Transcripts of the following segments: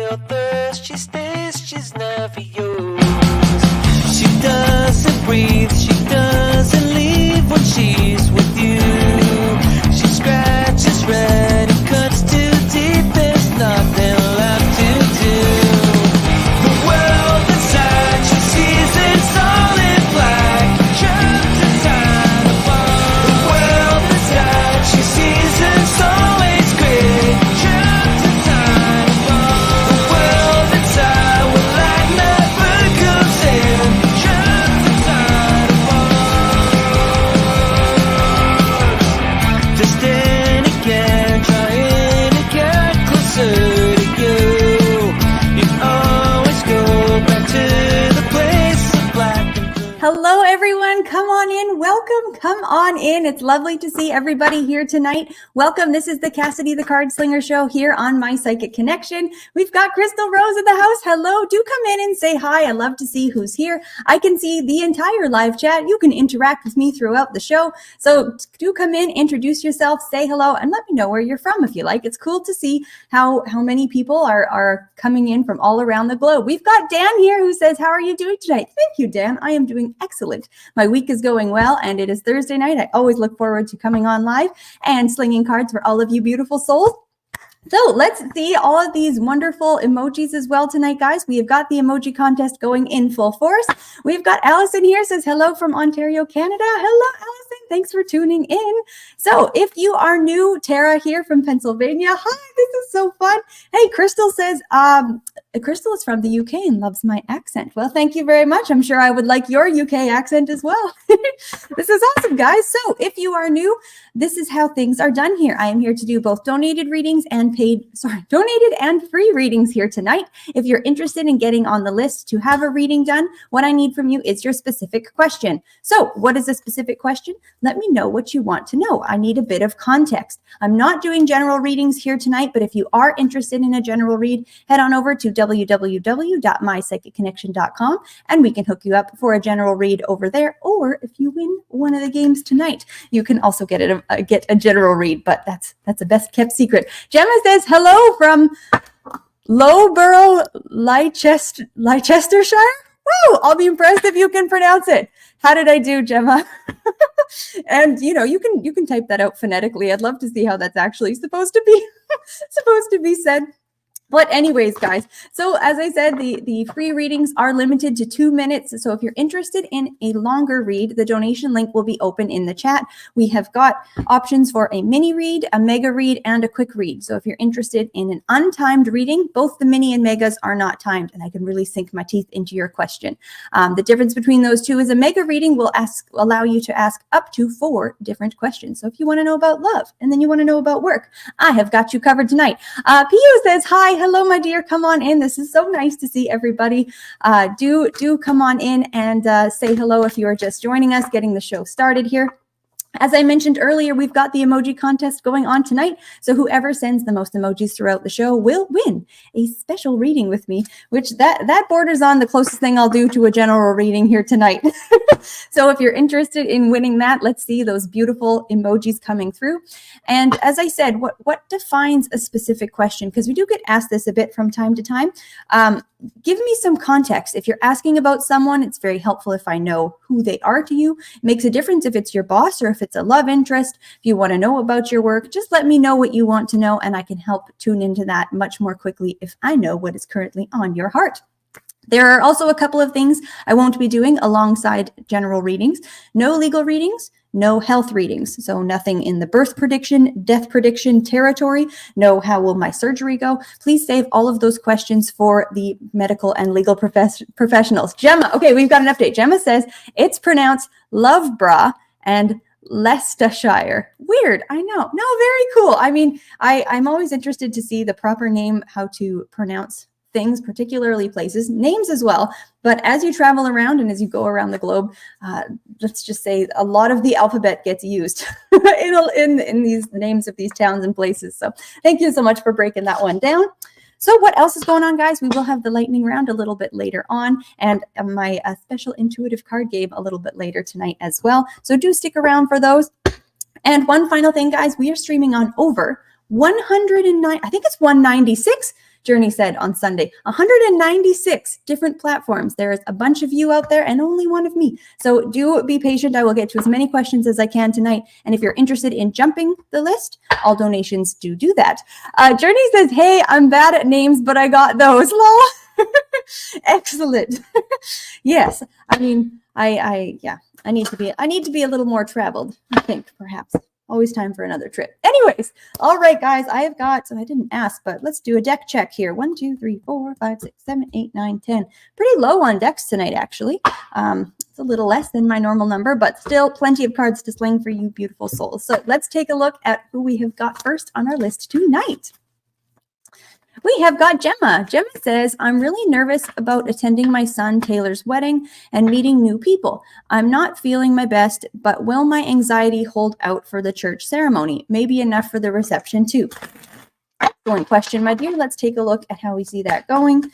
your thirst, she stays, she's never yours. She doesn't breathe, she doesn't leave when she's with you. She scratches red and cuts too deep, there's nothing left to do. The world inside she sees it's all in black, trapped inside a ball. The world inside she sees it's always gray, trapped inside a ball. The world inside where light never comes in, trapped inside a ball. Distant again, trying to get closer to you. You always go back to the place of black and blue. Hello, everyone. Come on in. Welcome. Come on in. It's lovely to see everybody here tonight. Welcome. This is the Cassidy The Cardslinger show here on My Psychic Connection. We've got Crystal Rose in the house. Hello. Do come in and say hi. I love to see who's here. I can see the entire live chat. You can interact with me throughout the show. So do come in, introduce yourself, say hello, and let me know where you're from if you like. It's cool to see how many people are coming in from all around the globe. We've got Dan here who says, how are you doing tonight? Thank you, Dan. I am doing excellent. My week is going well, and it is Thursday night. I always look forward to coming on live and slinging cards for all of you beautiful souls. So let's see all of these wonderful emojis as well tonight, guys. We have got the emoji contest going in full force. We've got Allison here, says hello from Ontario, Canada. Hello, Allison. Thanks for tuning in. So if you are new, Tara here from Pennsylvania. Hi, this is so fun. Hey, Crystal says, Crystal is from the UK and loves my accent. Well, thank you very much. I'm sure I would like your UK accent as well. This is awesome, guys. So if you are new, this is how things are done here. I am here to do both donated readings and donated and free readings here tonight. If you're interested in getting on the list to have a reading done, what I need from you is your specific question. So what is a specific question? Let me know what you want to know. I need a bit of context. I'm not doing general readings here tonight, but if you are interested in a general read, head on over to www.mypsychicconnection.com and we can hook you up for a general read over there. Or if you win one of the games tonight, you can also get a general read, but that's the best kept secret. Gemma says hello from Loughborough, Leicestershire. Woo! I'll be impressed if you can pronounce it. How did I do, Gemma? And you can type that out phonetically. I'd love to see how that's actually supposed to be said. But anyways, guys, so as I said, the free readings are limited to 2 minutes. So if you're interested in a longer read, the donation link will be open in the chat. We have got options for a mini read, a mega read, and a quick read. So if you're interested in an untimed reading, both the mini and megas are not timed, and I can really sink my teeth into your question. The difference between those two is a mega reading will allow you to ask up to 4 different questions. So if you want to know about love, and then you want to know about work, I have got you covered tonight. Pio says, hi. Hello, my dear. Come on in. This is so nice to see everybody. Do come on in and say hello if you are just joining us, getting the show started here. As I mentioned earlier, we've got the emoji contest going on tonight. So whoever sends the most emojis throughout the show will win a special reading with me, which that borders on the closest thing I'll do to a general reading here tonight. So if you're interested in winning that, let's see those beautiful emojis coming through. And as I said, what defines a specific question? Because we do get asked this a bit from time to time. Give me some context. If you're asking about someone, it's very helpful if I know who they are to you. It makes a difference if it's your boss or if it's a love interest. If you want to know about your work, just let me know what you want to know, and I can help tune into that much more quickly if I know what is currently on your heart. There are also a couple of things I won't be doing alongside general readings. No legal readings, no health readings. So nothing in the birth prediction, death prediction territory. No, how will my surgery go? Please save all of those questions for the medical and legal professionals. Gemma, okay, we've got an update. Gemma says it's pronounced Loughborough and Leicestershire. Weird, I know. No, very cool. I mean, I'm always interested to see the proper name, how to pronounce things, particularly places, names as well. But as you travel around and as you go around the globe, let's just say a lot of the alphabet gets used in these names of these towns and places. So thank you so much for breaking that one down. So what else is going on, guys? We will have the lightning round a little bit later on, and my special intuitive card game a little bit later tonight as well. So do stick around for those. And one final thing, guys, we are streaming on over 109, I think it's 196 Journey said on Sunday. 196 different platforms. There's a bunch of you out there and only one of me. So do be patient. I will get to as many questions as I can tonight. And if you're interested in jumping the list, all donations do that. Journey says, hey, I'm bad at names, but I got those. Lol. Excellent. Yes. I mean, I need to be a little more traveled, I think, perhaps. Always time for another trip. Anyways, all right, guys, I have got, so I didn't ask, but let's do a deck check here. 1, 2, 3, 4, 5, 6, 7, 8, 9, 10. Pretty low on decks tonight, actually. It's a little less than my normal number, but still plenty of cards to sling for you beautiful souls. So let's take a look at who we have got first on our list tonight. We have got Gemma. Gemma says, I'm really nervous about attending my son Taylor's wedding and meeting new people. I'm not feeling my best, but will my anxiety hold out for the church ceremony? Maybe enough for the reception too. Excellent question, my dear. Let's take a look at how we see that going.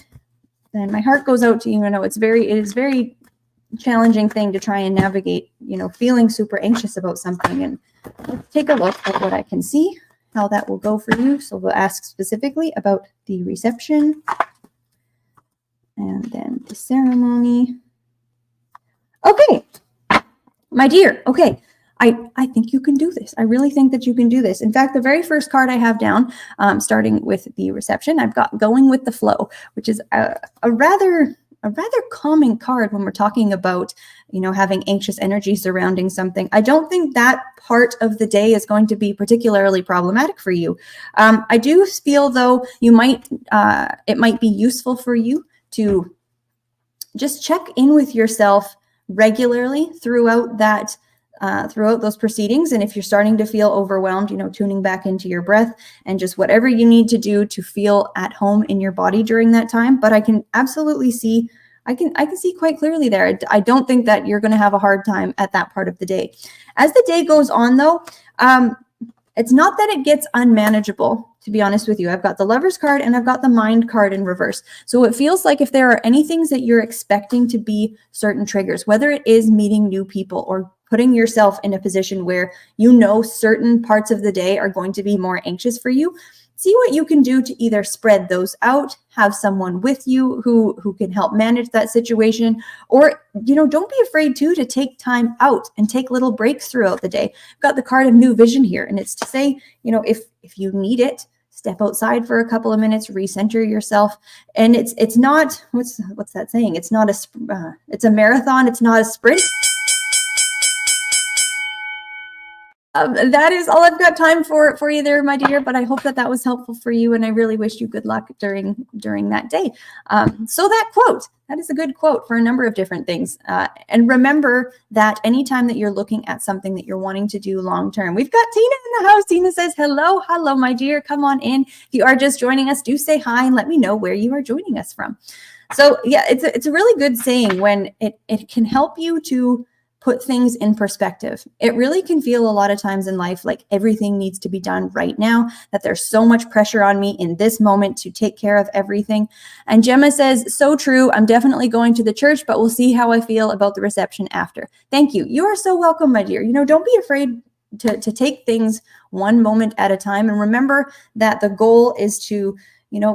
And my heart goes out to you. I know it is very challenging thing to try and navigate, feeling super anxious about something. And let's take a look at what I can see, how that will go for you. So we'll ask specifically about the reception and then the ceremony. Okay, my dear. Okay, I think you can do this. I really think that you can do this. In fact, the very first card I have down, starting with the reception, I've got going with the flow, which is a rather calming card when we're talking about, having anxious energy surrounding something. I don't think that part of the day is going to be particularly problematic for you. I do feel though it might be useful for you to just check in with yourself regularly throughout those proceedings. And if you're starting to feel overwhelmed, tuning back into your breath and just whatever you need to do to feel at home in your body during that time. But I can absolutely see, I can see quite clearly there. I don't think that you're going to have a hard time at that part of the day. As the day goes on though, it's not that it gets unmanageable, to be honest with you. I've got the Lover's card and I've got the Mind card in reverse. So it feels like if there are any things that you're expecting to be certain triggers, whether it is meeting new people or putting yourself in a position where certain parts of the day are going to be more anxious for you, see what you can do to either spread those out, have someone with you who can help manage that situation, or, don't be afraid to take time out and take little breaks throughout the day. I've got the card of New Vision here, and it's to say, if you need it, step outside for a couple of minutes, recenter yourself. And it's not, what's that saying? It's not it's a marathon. It's not a sprint. That is all I've got time for you there, my dear, but I hope that was helpful for you, and I really wish you good luck during that day. So that quote, that is a good quote for a number of different things. And remember that anytime that you're looking at something that you're wanting to do long-term, we've got Tina in the house. Tina says, hello, my dear, come on in. If you are just joining us, do say hi and let me know where you are joining us from. So yeah, it's a really good saying when it can help you to put things in perspective. It really can feel a lot of times in life like everything needs to be done right now, that there's so much pressure on me in this moment to take care of everything. And Gemma says, so true. I'm definitely going to the church, but we'll see how I feel about the reception after. Thank you. You are so welcome, my dear. Don't be afraid to take things one moment at a time. And remember that the goal is to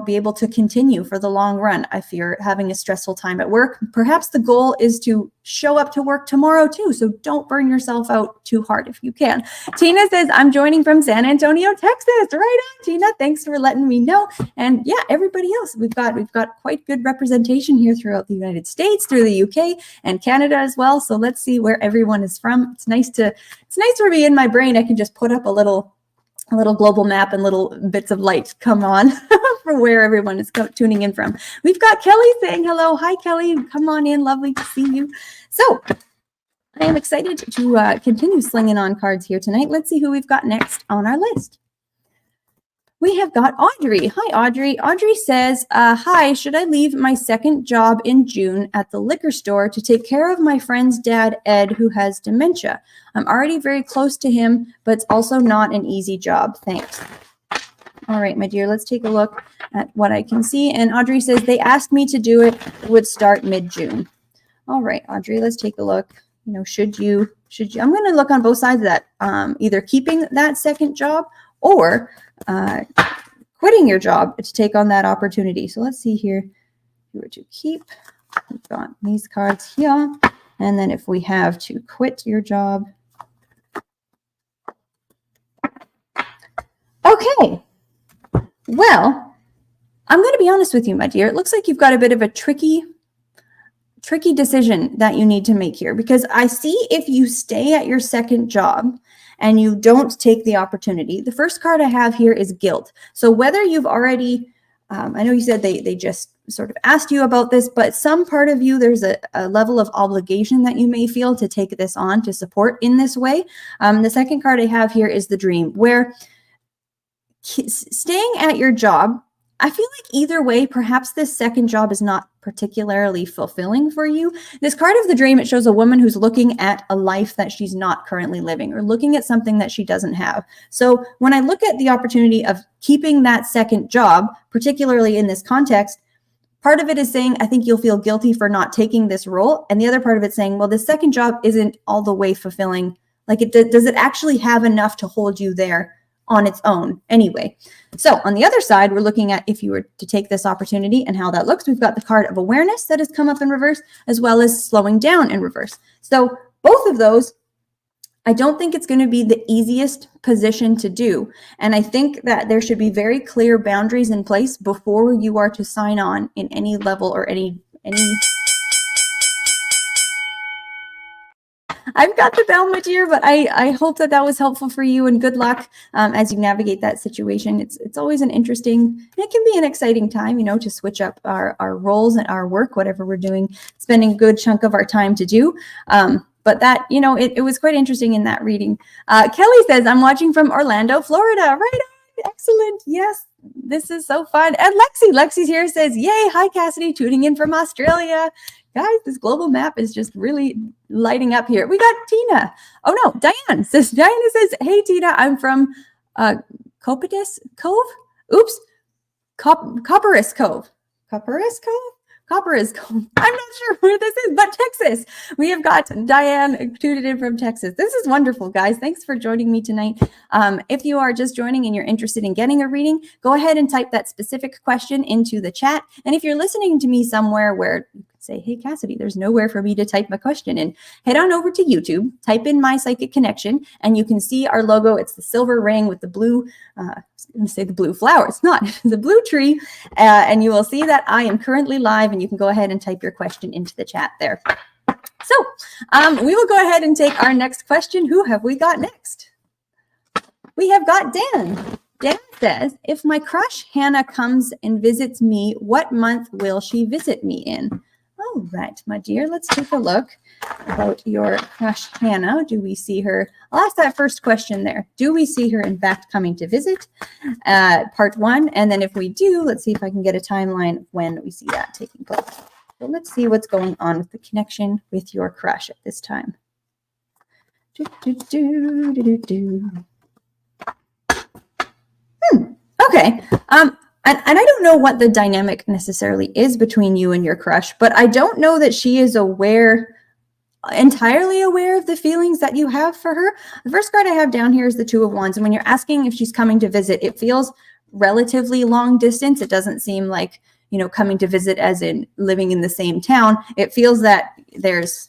be able to continue for the long run. If you're having a stressful time at work, perhaps the goal is to show up to work tomorrow too. So don't burn yourself out too hard if you can. Tina says, I'm joining from San Antonio, Texas. Right on, Tina. Thanks for letting me know. And yeah, everybody else, we've got quite good representation here throughout the United States, through the UK and Canada as well. So let's see where everyone is from. It's nice for me in my brain. I can just put up a little global map and little bits of light come on for where everyone is tuning in from. We've got Kelly saying hello. Hi, Kelly. Come on in. Lovely to see you. So I am excited to continue slinging on cards here tonight. Let's see who we've got next on our list. We have got Audrey. Hi, Audrey. Audrey says, hi, should I leave my second job in June at the liquor store to take care of my friend's dad, Ed, who has dementia? I'm already very close to him, but it's also not an easy job. Thanks. All right, my dear, let's take a look at what I can see. And Audrey says, they asked me to do it. It would start mid-June. All right, Audrey, let's take a look. Should you, I'm going to look on both sides of that, either keeping that second job or quitting your job to take on that opportunity. So let's see here. If you were to keep, we've got these cards here. And then if we have to quit your job. Okay. Well, I'm going to be honest with you, my dear. It looks like you've got a bit of a tricky decision that you need to make here, because I see if you stay at your second job and you don't take the opportunity, the first card I have here is guilt. So whether you've already, I know you said they just sort of asked you about this, but some part of you, there's a level of obligation that you may feel to take this on, to support in this way. The second card I have here is the dream, where staying at your job, I feel like either way, perhaps this second job is not particularly fulfilling for you. This card of the dream, it shows a woman who's looking at a life that she's not currently living, or looking at something that she doesn't have. So when I look at the opportunity of keeping that second job, particularly in this context, part of it is saying, I think you'll feel guilty for not taking this role. And the other part of it saying, well, this second job isn't all the way fulfilling. Like, does it actually have enough to hold you there on its own anyway? So on the other side, we're looking at if you were to take this opportunity and how that looks. We've got the card of awareness that has come up in reverse, as well as slowing down in reverse. So both of those, I don't think it's going to be the easiest position to do. And I think that there should be very clear boundaries in place before you are to sign on in any level or any I've got the bell, my dear, but I hope that was helpful for you, and good luck as you navigate that situation. It's always an interesting, and it can be an exciting time, to switch up our roles and our work, whatever we're doing, spending a good chunk of our time to do. But that, it was quite interesting in that reading. Kelly says, I'm watching from Orlando, Florida. Right on. Excellent. Yes, this is so fun. And Lexi's here, says, yay, hi, Cassidy, tuning in from Australia. Guys, this global map is just really lighting up here. We got Tina. Oh, no, Diana says, hey, Tina, I'm from Coppice Cove? Oops. Copperas Cove. Copperas Cove? Copperas Cove. I'm not sure where this is, but Texas. We have got Diane tuned in from Texas. This is wonderful, guys. Thanks for joining me tonight. If you are just joining and you're interested in getting a reading, go ahead and type that specific question into the chat. And if you're listening to me somewhere where you can say, hey, Cassidy, there's nowhere for me to type my question in, head on over to YouTube, type in My Psychic Connection, and you can see our logo. It's the silver ring with the blue, I was going to say the blue flower. It's not. It's the blue tree. And you will see that I am currently live, and you can go ahead and type your question into the chat there. So we will go ahead and take our next question. Who have we got next? We have got Dan. Dan says, if my crush Hannah comes and visits me, what month will she visit me in? All right, my dear, let's take a look about your crush Hannah. Do we see her? I'll ask that first question there. Do we see her in fact coming to visit? Part one. And then if we do, let's see if I can get a timeline of when we see that taking place. So let's see what's going on with the connection with your crush at this time. Okay. And I don't know what the dynamic necessarily is between you and your crush, but I don't know that she is entirely aware of the feelings that you have for her. The first card I have down here is the Two of Wands. And when you're asking if she's coming to visit, it feels relatively long distance. It doesn't seem like, coming to visit as in living in the same town. It feels that there's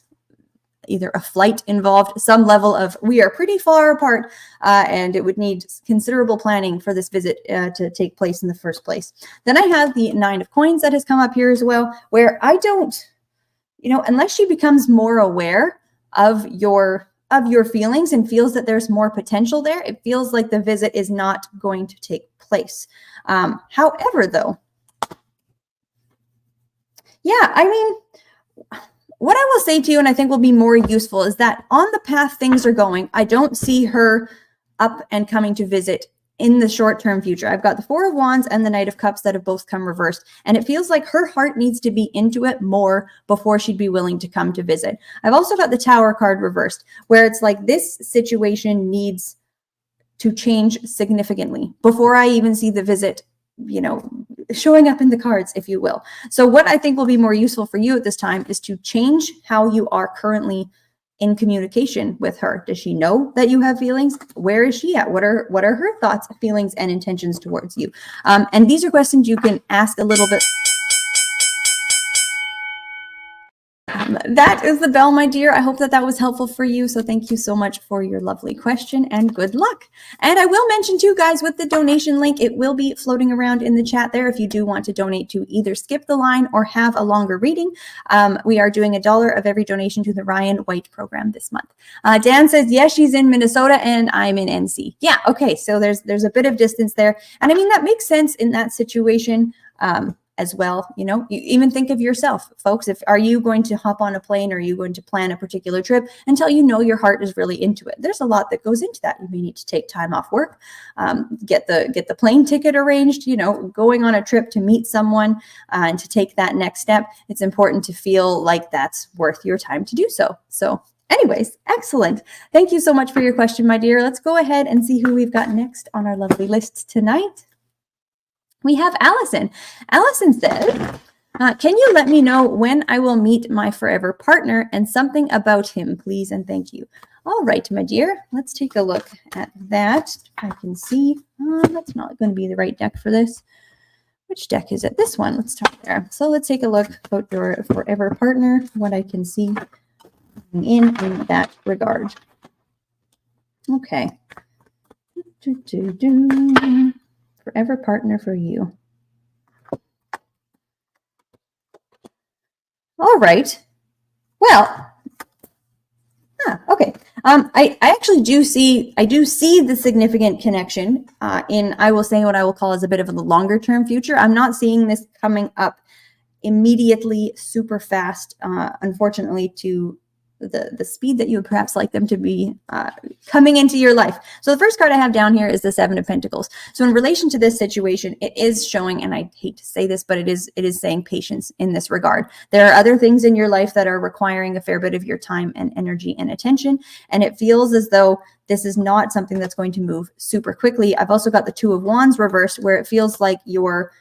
either a flight involved, some level of, we are pretty far apart, and it would need considerable planning for this visit to take place in the first place. Then I have the Nine of Coins that has come up here as well, where I don't, unless she becomes more aware of your feelings and feels that there's more potential there, it feels like the visit is not going to take place. However, though, what I will say to you, and I think will be more useful, is that on the path things are going, I don't see her up and coming to visit in the short-term future. I've got the Four of Wands and the Knight of Cups that have both come reversed, and it feels like her heart needs to be into it more before she'd be willing to come to visit. I've also got the Tower card reversed, where it's like this situation needs to change significantly before I even see the visit, showing up in the cards, if you will. So what I think will be more useful for you at this time is to change how you are currently in communication with her? Does she know that you have feelings? Where is she at? What are her thoughts, feelings, and intentions towards you? And these are questions you can ask a little bit. That is the bell, my dear. I hope that that was helpful for you. So thank you so much for your lovely question and good luck. And I will mention too, guys, with the donation link, it will be floating around in the chat there if you do want to donate to either skip the line or have a longer reading. We are doing $1 of every donation to the Ryan White program this month. Dan says, yes, she's in Minnesota and I'm in NC. Yeah, okay, so there's a bit of distance there. And I mean, that makes sense in that situation. As well, you know, you even think of yourself, folks. Are you going to hop on a plane, or are you going to plan a particular trip until you know your heart is really into it? There's a lot that goes into that. You may need to take time off work, get the plane ticket arranged, you know, going on a trip to meet someone and to take that next step. It's important to feel like that's worth your time to do so. So anyways, excellent. Thank you so much for your question, my dear. Let's go ahead and see who we've got next on our lovely list tonight. We have Allison. Allison said, can you let me know when I will meet my forever partner and something about him, please and thank you. All right, my dear, let's take a look at that. I can see, that's not going to be the right deck for this. Which deck is it? This one. Let's start there. So let's take a look about your forever partner, what I can see in that regard. Okay. Forever partner for you. All right. Well, okay. I actually do see the significant connection in, I will say, what I will call as a bit of a longer term future. I'm not seeing this coming up immediately, super fast, unfortunately, to the speed that you would perhaps like them to be coming into your life. So the first card I have down here is the Seven of Pentacles. So in relation to this situation, it is showing, and I hate to say this, but it is saying patience in this regard. There are other things in your life that are requiring a fair bit of your time and energy and attention, and it feels as though this is not something that's going to move super quickly. I've also got the Two of Wands reversed, where it feels like your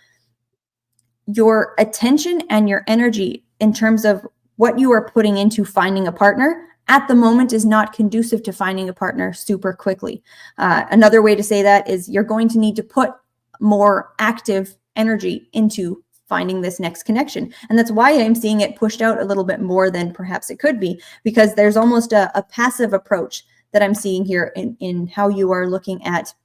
attention and your energy in terms of what you are putting into finding a partner at the moment is not conducive to finding a partner super quickly. Another way to say that is you're going to need to put more active energy into finding this next connection. And that's why I'm seeing it pushed out a little bit more than perhaps it could be, because there's almost a passive approach that I'm seeing here in how you are looking at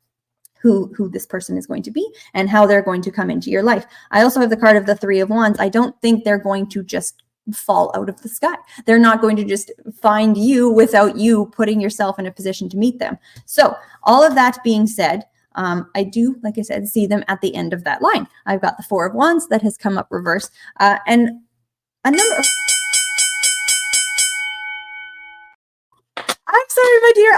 who this person is going to be and how they're going to come into your life. I also have the card of the Three of Wands. I don't think they're going to just fall out of the sky. They're not going to just find you without you putting yourself in a position to meet them. So all of that being said, I do, like I said, see them at the end of that line. I've got the Four of Wands that has come up reverse, and a number of... I'm sorry, my dear.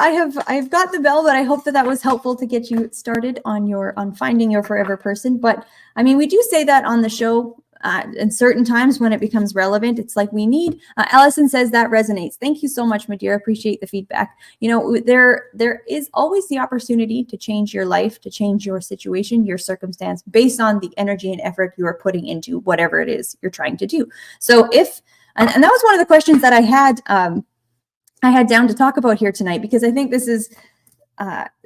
I've got the bell, but I hope that that was helpful to get you started on finding your forever person. But I mean, we do say that on the show. And certain times when it becomes relevant, it's like we need, Allison says that resonates. Thank you so much, my dear. Appreciate the feedback. You know, there is always the opportunity to change your life, to change your situation, your circumstance, based on the energy and effort you are putting into whatever it is you're trying to do. So if, and that was one of the questions that I had down to talk about here tonight, because I think this is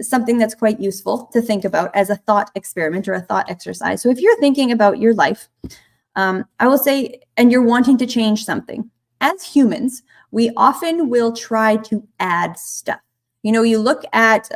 something that's quite useful to think about as a thought experiment or a thought exercise. So if you're thinking about your life, I will say, and you're wanting to change something, as humans, we often will try to add stuff. You know, you look at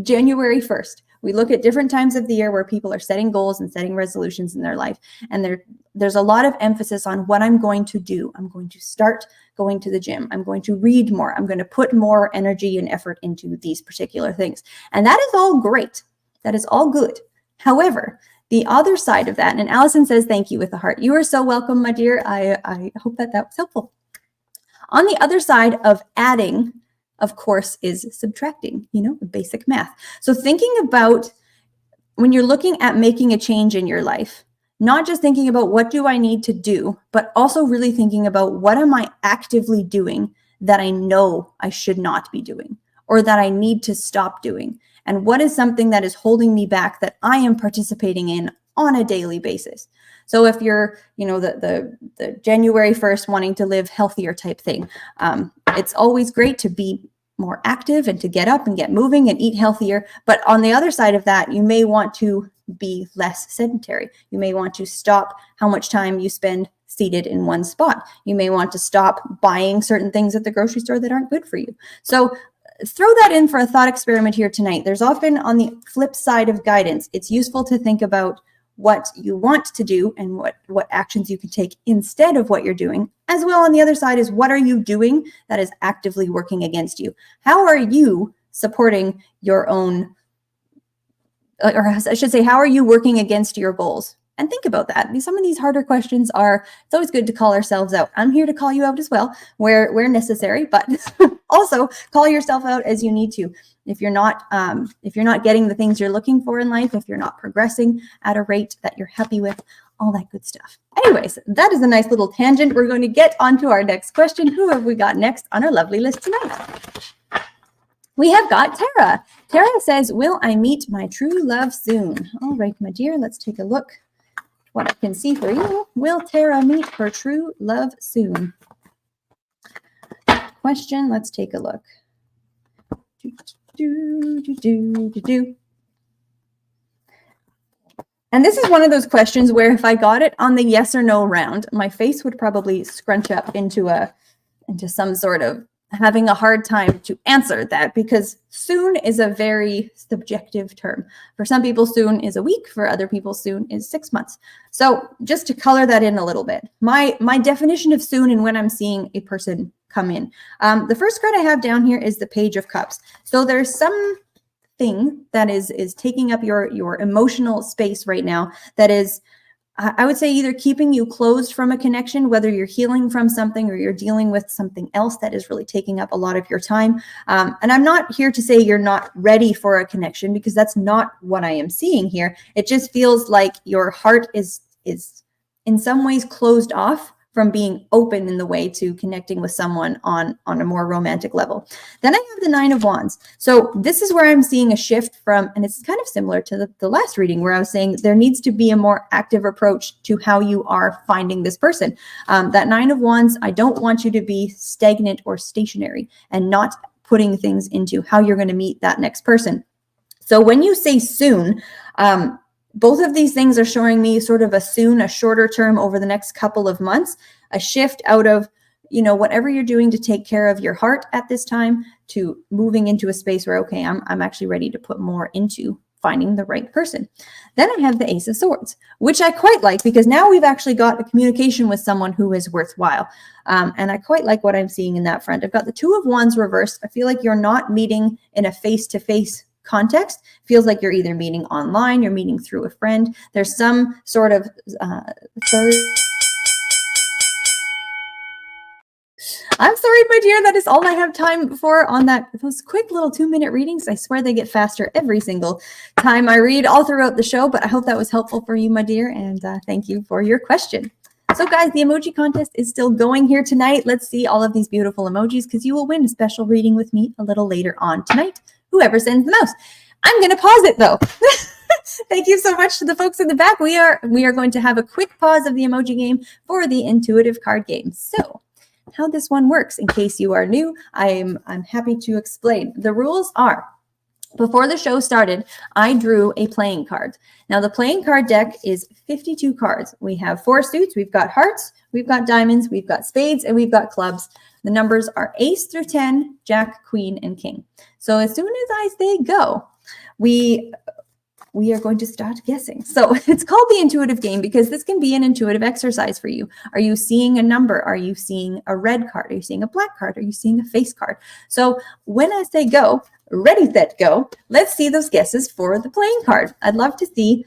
January 1st, we look at different times of the year where people are setting goals and setting resolutions in their life. And there's a lot of emphasis on what I'm going to do. I'm going to start going to the gym. I'm going to read more. I'm going to put more energy and effort into these particular things. And that is all great. That is all good. However, the other side of that, and Allison says, thank you with the heart. You are so welcome, my dear. I hope that was helpful. On the other side of adding, of course, is subtracting, you know, basic math. So thinking about when you're looking at making a change in your life, not just thinking about what do I need to do, but also really thinking about what am I actively doing that I know I should not be doing or that I need to stop doing. And what is something that is holding me back that I am participating in on a daily basis? So if you're, you know, the January 1st wanting to live healthier type thing, It's always great to be more active and to get up and get moving and eat healthier. But on the other side of that, you may want to be less sedentary. You may want to stop how much time you spend seated in one spot. You may want to stop buying certain things at the grocery store that aren't good for you. So throw that in for a thought experiment here tonight. There's often on the flip side of guidance, it's useful to think about what you want to do and what actions you can take instead of what you're doing. As well, on the other side is, what are you doing that is actively working against you? How are you supporting your own, or I should say, how are you working against your goals? And think about that. Some of these harder questions it's always good to call ourselves out. I'm here to call you out as well, where necessary, but also call yourself out as you need to. If you're not getting the things you're looking for in life, if you're not progressing at a rate that you're happy with, all that good stuff. Anyways, that is a nice little tangent. We're going to get on to our next question. Who have we got next on our lovely list tonight? We have got Tara. Tara says, will I meet my true love soon? All right, my dear, let's take a look what I can see for you. Will Tara meet her true love soon? Question, let's take a look. And this is one of those questions where if I got it on the yes or no round, my face would probably scrunch up into some sort of having a hard time to answer that, because soon is a very subjective term. For some people, soon is a week. For other people, soon is 6 months. So just to color that in a little bit, my definition of soon and when I'm seeing a person come in. The first card I have down here is the Page of Cups. So there's something that is taking up your emotional space right now that is, I would say, either keeping you closed from a connection, whether you're healing from something or you're dealing with something else that is really taking up a lot of your time. And I'm not here to say you're not ready for a connection, because that's not what I am seeing here. It just feels like your heart is in some ways closed off from being open in the way to connecting with someone on a more romantic level. Then I have the Nine of Wands. So this is where I'm seeing a shift from, and it's kind of similar to the last reading where I was saying there needs to be a more active approach to how you are finding this person. That Nine of Wands, I don't want you to be stagnant or stationary and not putting things into how you're going to meet that next person. So when you say soon, both of these things are showing me sort of a shorter term over the next couple of months, a shift out of, whatever you're doing to take care of your heart at this time to moving into a space where, okay, I'm actually ready to put more into finding the right person. Then I have the Ace of Swords, which I quite like, because now we've actually got a communication with someone who is worthwhile. And I quite like what I'm seeing in that front. I've got the Two of Wands reversed. I feel like you're not meeting in a face-to-face context. Feels like you're either meeting online, you're meeting through a friend. There's some sort of I'm sorry, my dear, that is all I have time for on those quick little 2-minute readings. I swear they get faster every single time I read all throughout the show, but I hope that was helpful for you, my dear, and thank you for your question. So guys, the emoji contest is still going here tonight. Let's see all of these beautiful emojis, because you will win a special reading with me a little later on tonight. Whoever sends the most. I'm going to pause it though. Thank you so much to the folks in the back. We are going to have a quick pause of the emoji game for the intuitive card game. So how this one works, in case you are new, I'm happy to explain. The rules are, before the show started, I drew a playing card. Now the playing card deck is 52 cards. We have 4 suits. We've got hearts, we've got diamonds, we've got spades, and we've got clubs. The numbers are ace through 10, jack, queen, and king. So as soon as I say go, we are going to start guessing. So it's called the intuitive game because this can be an intuitive exercise for you. Are you seeing a number? Are you seeing a red card? Are you seeing a black card? Are you seeing a face card? So when I say go, ready, set, go, let's see those guesses for the playing card. I'd love to see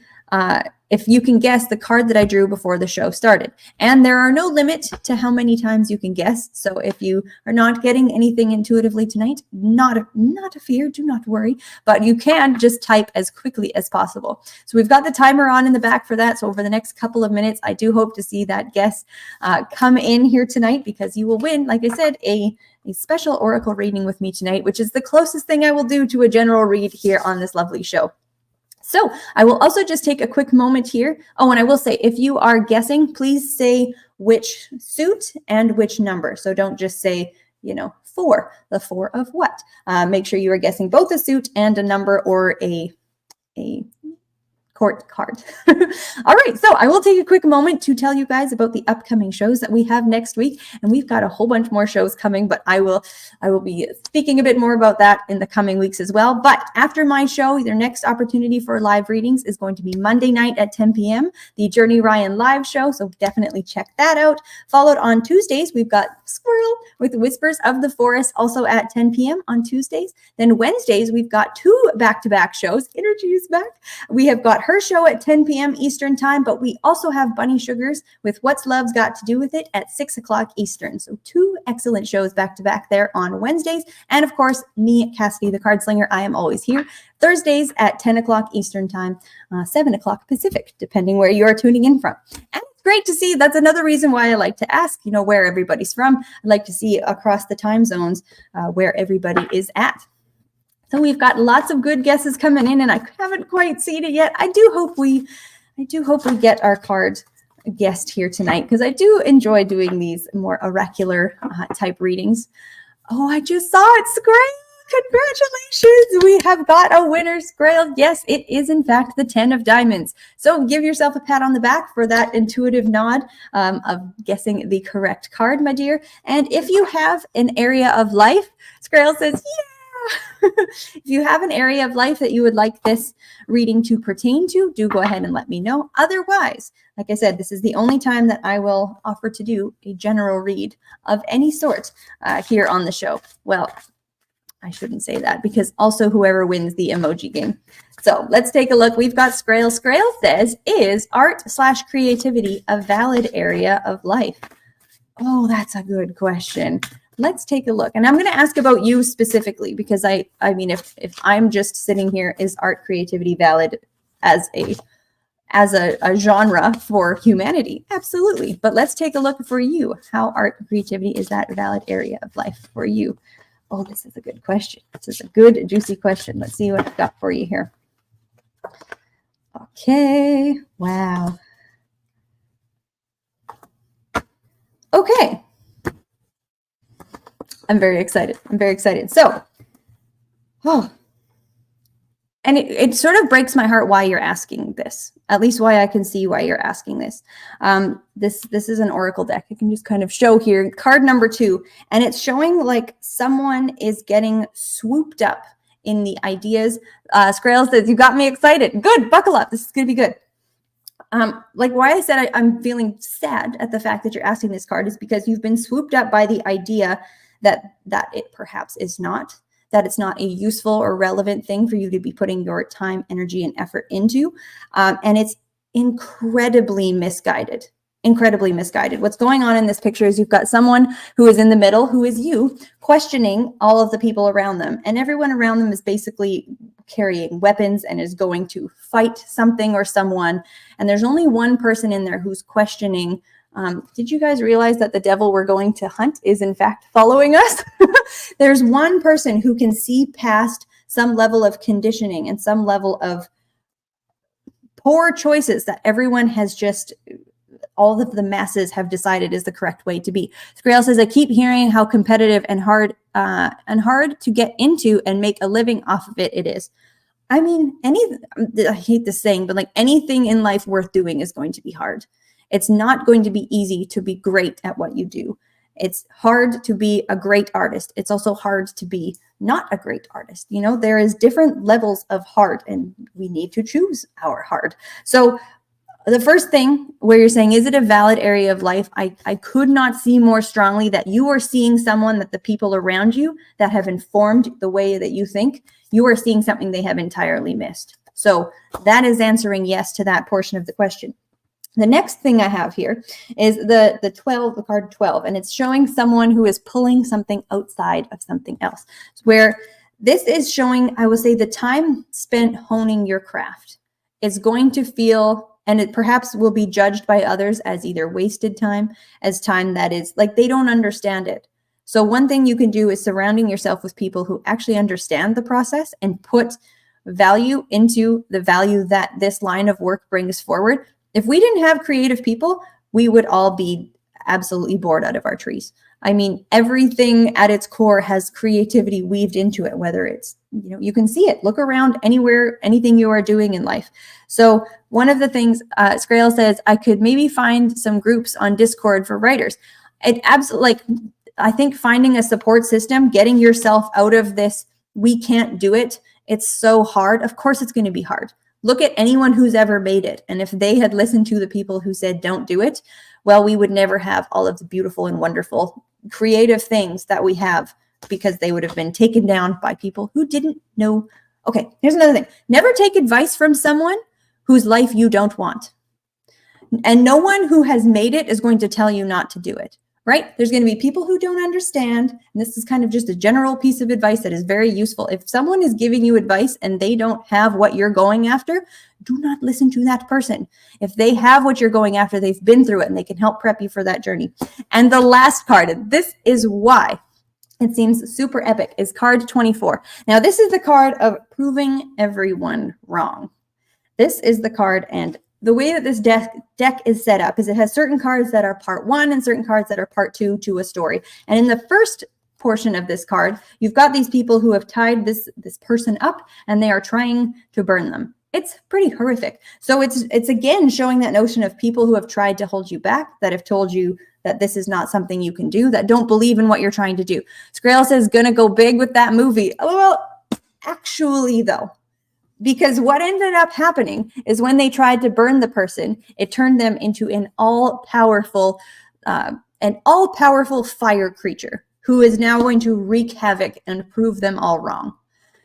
if you can guess the card that I drew before the show started. And there are no limit to how many times you can guess. So if you are not getting anything intuitively tonight, not a fear, do not worry, but you can just type as quickly as possible. So we've got the timer on in the back for that. So over the next couple of minutes, I do hope to see that guess come in here tonight, because you will win, like I said, a special oracle reading with me tonight, which is the closest thing I will do to a general read here on this lovely show. So I will also just take a quick moment here. Oh, and I will say, if you are guessing, please say which suit and which number. So don't just say 4. The 4 of what? Make sure you are guessing both a suit and a number or a court card. All right, so I will take a quick moment to tell you guys about the upcoming shows that we have next week, and we've got a whole bunch more shows coming, but I will be speaking a bit more about that in the coming weeks as well. But after my show, your next opportunity for live readings is going to be Monday night at 10 p.m., the Journey Ryan live show, so definitely check that out. Followed on Tuesdays, we've got Squirrel with Whispers of the Forest, also at 10 p.m. on Tuesdays. Then Wednesdays, we've got 2 back-to-back shows. Energy is back. We have got her show at 10 p.m. Eastern time, but we also have Bunny Sugars with What's Love's Got to Do with It at 6 o'clock Eastern. So 2 excellent shows back to back there on Wednesdays. And of course, me, Cassidy the Cardslinger, I am always here Thursdays at 10 o'clock Eastern time, 7 o'clock Pacific, depending where you are tuning in from. And it's great to see. That's another reason why I like to ask, where everybody's from. I like to see across the time zones where everybody is at. So we've got lots of good guesses coming in, and I haven't quite seen it yet. I do hope we get our card guessed here tonight, because I do enjoy doing these more oracular type readings. Oh, I just saw it, Scrail. Congratulations. We have got a winner, Scrail. Yes, it is in fact the 10 of diamonds. So give yourself a pat on the back for that intuitive nod of guessing the correct card, my dear. And if you have an area of life, Scrail says, yeah. If you have an area of life that you would like this reading to pertain to, do go ahead and let me know. Otherwise, like I said, this is the only time that I will offer to do a general read of any sort here on the show. Well, I shouldn't say that, because also whoever wins the emoji game. So let's take a look. We've got Scrail. Scrail says, is art/creativity a valid area of life? Oh, that's a good question. Let's take a look. And I'm going to ask about you specifically, because I mean, if I'm just sitting here, is art creativity valid as a genre for humanity? Absolutely. But let's take a look for you. How art and creativity is that a valid area of life for you? Oh, this is a good question. This is a good, juicy question. Let's see what I've got for you here. Okay. Wow. Okay. I'm very excited. So, and it sort of breaks my heart why you're asking this, at least why I can see why you're asking this. This is an oracle deck. I can just kind of show here card number 2, and it's showing like someone is getting swooped up in the ideas. Scrail says, you got me excited. Good, buckle up. This is going to be good. Like why I said I'm feeling sad at the fact that you're asking this card is because you've been swooped up by the idea that it perhaps is not, that it's not a useful or relevant thing for you to be putting your time, energy, and effort into. And it's incredibly misguided. What's going on in this picture is you've got someone who is in the middle, who is you, questioning all of the people around them. And everyone around them is basically carrying weapons and is going to fight something or someone. And there's only one person in there who's questioning, did you guys realize that the devil we're going to hunt is in fact following us? There's one person who can see past some level of conditioning and some level of poor choices that everyone has just, all of the masses have decided is the correct way to be. Scrail says, I keep hearing how competitive and hard to get into and make a living off of it is. I mean, I hate this saying, but like anything in life worth doing is going to be hard. It's not going to be easy to be great at what you do. It's hard to be a great artist. It's also hard to be not a great artist. There is different levels of hard, and we need to choose our hard. So the first thing where you're saying, is it a valid area of life? I could not see more strongly that you are seeing someone that the people around you that have informed the way that you think, you are seeing something they have entirely missed. So that is answering yes to that portion of the question. The next thing I have here is the 12, the card 12, and it's showing someone who is pulling something outside of something else. Where this is showing, I would say, the time spent honing your craft is going to feel, and it perhaps will be judged by others as either wasted time, as time that is like they don't understand it. So one thing you can do is surrounding yourself with people who actually understand the process and put value into the value that this line of work brings forward. If we didn't have creative people, we would all be absolutely bored out of our trees. I mean, everything at its core has creativity weaved into it, whether it's, you can see it. Look around anywhere, anything you are doing in life. So one of the things, Scrail says, I could maybe find some groups on Discord for writers. It absolutely, I think finding a support system, getting yourself out of this, we can't do it. It's so hard. Of course, it's going to be hard. Look at anyone who's ever made it. And if they had listened to the people who said, don't do it, well, we would never have all of the beautiful and wonderful creative things that we have, because they would have been taken down by people who didn't know. Okay, here's another thing. Never take advice from someone whose life you don't want. And no one who has made it is going to tell you not to do it, right? There's going to be people who don't understand. And this is kind of just a general piece of advice that is very useful. If someone is giving you advice and they don't have what you're going after, do not listen to that person. If they have what you're going after, they've been through it and they can help prep you for that journey. And the last card, this is why it seems super epic, is card 24. Now, this is the card of proving everyone wrong. This is the card, and the way that this deck is set up is it has certain cards that are part 1 and certain cards that are part 2 to a story. And in the first portion of this card, you've got these people who have tied this person up and they are trying to burn them. It's pretty horrific. So it's again showing that notion of people who have tried to hold you back, that have told you that this is not something you can do, that don't believe in what you're trying to do. Scrail says, gonna go big with that movie. Oh, well, actually though, because what ended up happening is when they tried to burn the person, it turned them into an all-powerful fire creature who is now going to wreak havoc and prove them all wrong.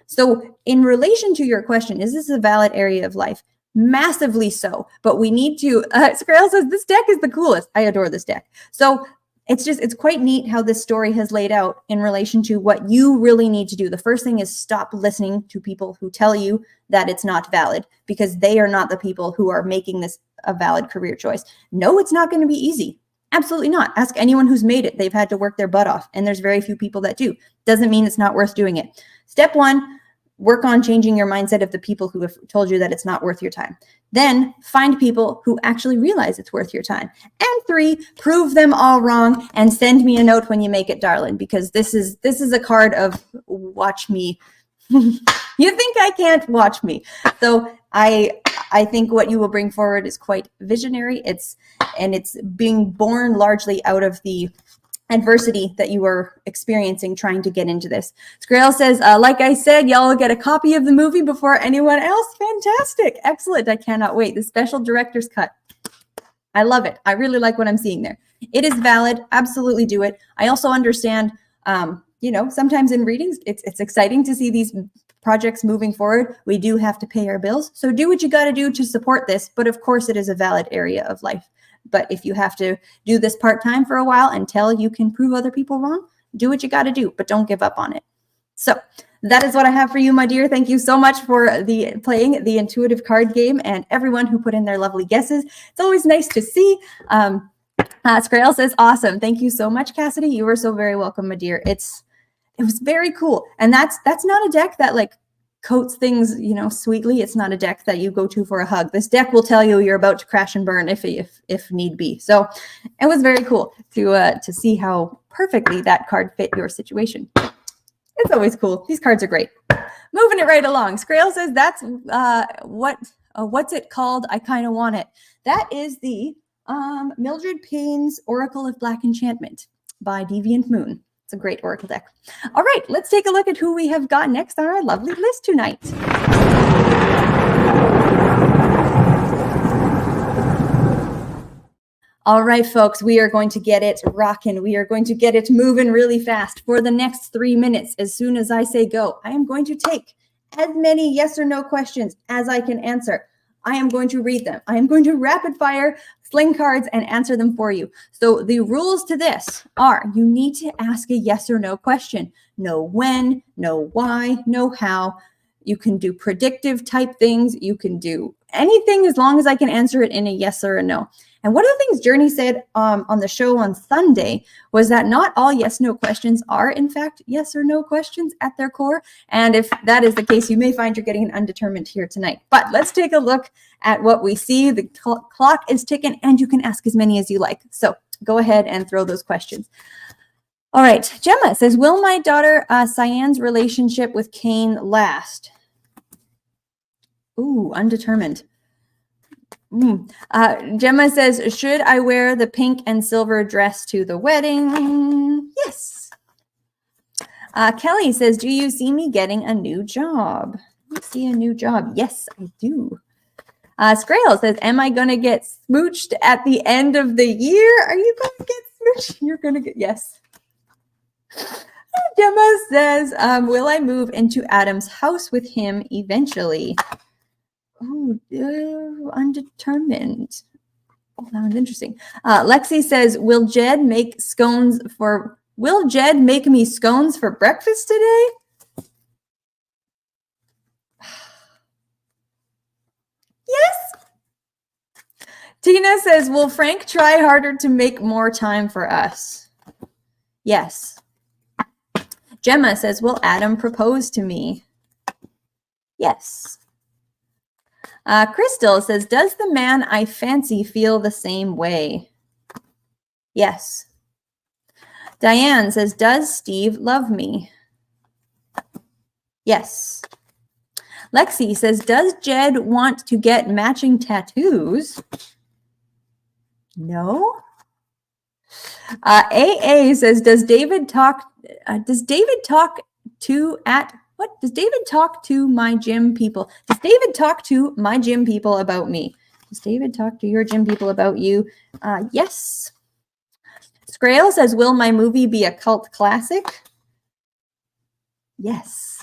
So in relation to your question, is this a valid area of life? Massively so, but we need to, Scrail says, this deck is the coolest. I adore this deck. So it's quite neat how this story has laid out in relation to what you really need to do. The first thing is stop listening to people who tell you that it's not valid, because they are not the people who are making this a valid career choice. No, it's not going to be easy. Absolutely not. Ask anyone who's made it. They've had to work their butt off, and there's very few people that do. Doesn't mean it's not worth doing it. Step 1, work on changing your mindset of the people who have told you that it's not worth your time. Then find people who actually realize it's worth your time. And 3, prove them all wrong and send me a note when you make it, darling, because this is a card of watch me. You think I can't watch me. So I think what you will bring forward is quite visionary. It's being born largely out of the adversity that you were experiencing trying to get into this. Scrail says, like I said, y'all will get a copy of the movie before anyone else. Fantastic. Excellent. I cannot wait. The special director's cut. I love it. I really like what I'm seeing there. It is valid. Absolutely do it. I also understand, sometimes in readings, it's exciting to see these projects moving forward. We do have to pay our bills. So do what you got to do to support this. But of course, it is a valid area of life. But if you have to do this part-time for a while until you can prove other people wrong, do what you got to do, but don't give up on it. So that is what I have for you, my dear. Thank you so much for playing the intuitive card game, and everyone who put in their lovely guesses. It's always nice to see. Scrail says, awesome. Thank you so much, Cassidy. You were so very welcome, my dear. It was very cool. And that's not a deck that coats things, sweetly. It's not a deck that you go to for a hug. This deck will tell you you're about to crash and burn if need be. So it was very cool to see how perfectly that card fit your situation. It's always cool. These cards are great. Moving it right along. Scrail says that's what's it called? I kind of want it. That is the Mildred Payne's Oracle of Black Enchantment by Deviant Moon. It's a great oracle deck. All right, let's take a look at who we have got next on our lovely list tonight. All right, folks, we are going to get it rocking. We are going to get it moving really fast for the next 3 minutes. As soon as I say go, I am going to take as many yes or no questions as I can answer. I am going to read them. I am going to rapid fire sling cards and answer them for you. So the rules to this are you need to ask a yes or no question. No when, no why, no how. You can do predictive type things. You can do anything as long as I can answer it in a yes or a no. And one of the things Journey said on the show on Sunday was that not all yes/no questions are, in fact, yes or no questions at their core. And if that is the case, you may find you're getting an undetermined here tonight. But let's take a look at what we see. The clock is ticking, and you can ask as many as you like. So go ahead and throw those questions. All right. Gemma says, will my daughter Cyan's relationship with Kane last? Ooh, undetermined. Gemma says, should I wear the pink and silver dress to the wedding? Yes. Kelly says, do you see me getting a new job? I see a new job. Yes, I do. Scrail says, am I going to get smooched at the end of the year? Are you going to get smooched? You're going to get, yes. Gemma says, will I move into Adam's house with him eventually? Oh, undetermined. Oh, that was interesting. Lexi says, will Jed make me scones for breakfast today? Yes. Tina says, will Frank try harder to make more time for us? Yes. Gemma says, will Adam propose to me? Yes. Crystal says, does the man I fancy feel the same way? Yes. Diane says, does Steve love me? Yes. Lexi says, does Jed want to get matching tattoos? No. AA says, does David talk to my gym people? Does David talk to my gym people about me? Does David talk to your gym people about you? Yes. Scrail says, will my movie be a cult classic? Yes.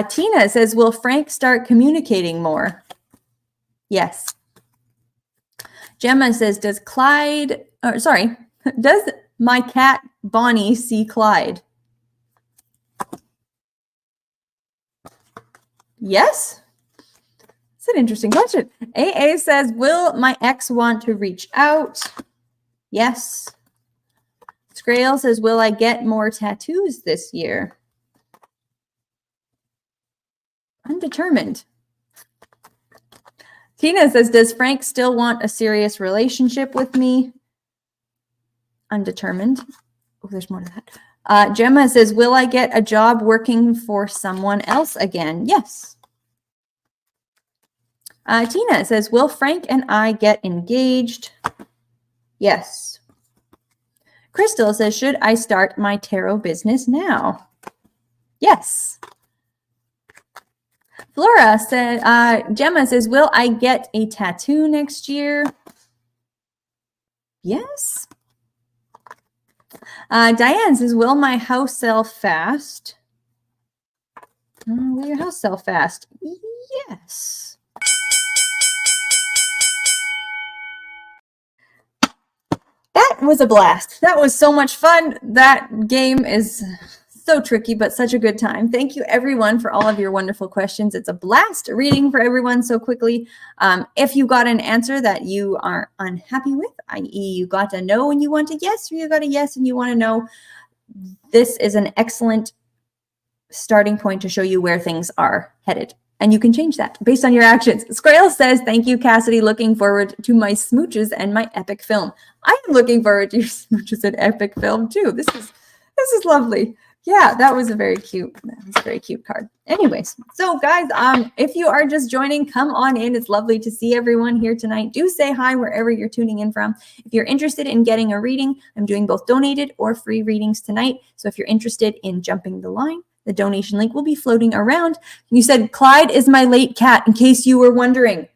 Tina says, will Frank start communicating more? Yes. Gemma says, does my cat Bonnie see Clyde? Yes. It's an interesting question. AA says, will my ex want to reach out? Yes. Scrail says, will I get more tattoos this year? Undetermined. Tina says, does Frank still want a serious relationship with me? Undetermined. Oh, there's more to that. Gemma says, will I get a job working for someone else again? Yes. Tina says, will Frank and I get engaged? Yes. Crystal says, should I start my tarot business now? Yes. Flora said, Gemma says, will I get a tattoo next year? Yes. Diane says, will my house sell fast? Will your house sell fast? Yes. That was a blast. That was so much fun. That game is so tricky, but such a good time. Thank you, everyone, for all of your wonderful questions. It's a blast reading for everyone so quickly. If you got an answer that you are unhappy with, i.e. you got a no and you want a yes, or you got a yes and you want to know, this is an excellent starting point to show you where things are headed. And you can change that based on your actions. Scrail says, thank you, Cassidy. Looking forward to my smooches and my epic film. I am looking forward to your smooches and epic film, too. This is lovely. Yeah, that was a very cute card. Anyways, so guys, if you are just joining, come on in. It's lovely to see everyone here tonight. Do say hi wherever you're tuning in from. If you're interested in getting a reading, I'm doing both donated or free readings tonight. So if you're interested in jumping the line, the donation link will be floating around. You said, Clyde is my late cat, in case you were wondering.